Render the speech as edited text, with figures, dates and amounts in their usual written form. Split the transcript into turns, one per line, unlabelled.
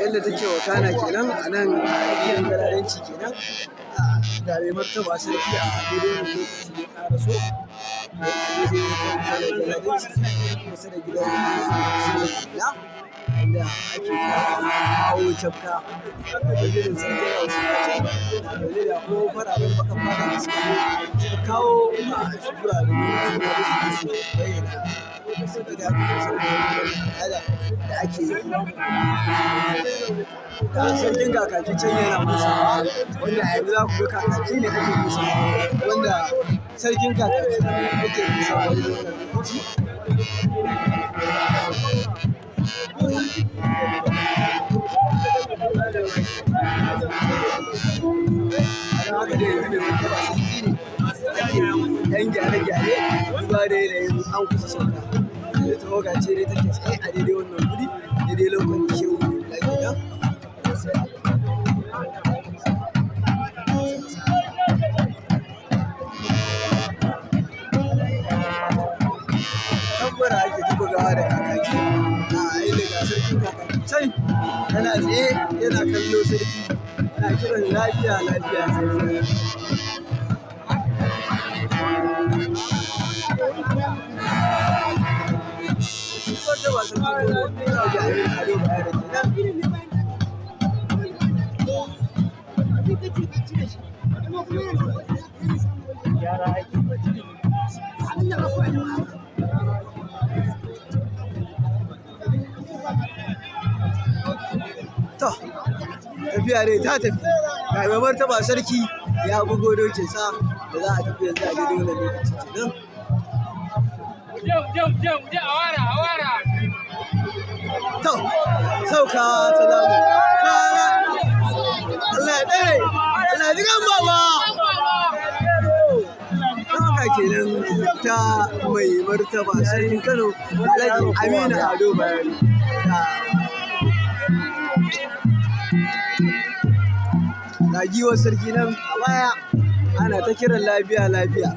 yadda take wakana kenan a nan gidan galadanci kenan da mai martaba sarki a daidai wani lokaci ya ƙaraso daidai galadanci kusa da gidan gida inda ake kawo cafka da irin sarkin hausa da ko fararen bakan fata da suka kawo a zuwa da su bayyana da ake yi ga sarkin kakaki can yana musawa wanda a yanzu za ku ga kakaki ne ake musawa wanda sarkin kakaki ake musawa da wannan lokaci haka da yanzu da muke ba sarki ne ake yan gyare-gyare duba da yanayin an kusa sauka da tawaga ce dai take tsaye a daidai wannan guri daidai lokacin shehu lafiya tambara ake ta bugawa da kakaki a inda ga sarkin kakaki can yana tsaye yana kallo sarki yana kiran lafiya lafiya sarki wanda ba sarki ko ya ji abin ado baya da kenan to tafiya dai ta tafi ga mai martaba sarki ya bugo dokinsa da za a tafi yanzu a daidai wannan lokaci kenan to sauka salamu Allah ya ɗare Allah ya ji gan baba haka kenan ta mai martaba sarkin Kano Alhaji Aminu Ado Bayero ga giwar sarki nan a baya ana ta kiran lafiya lafiya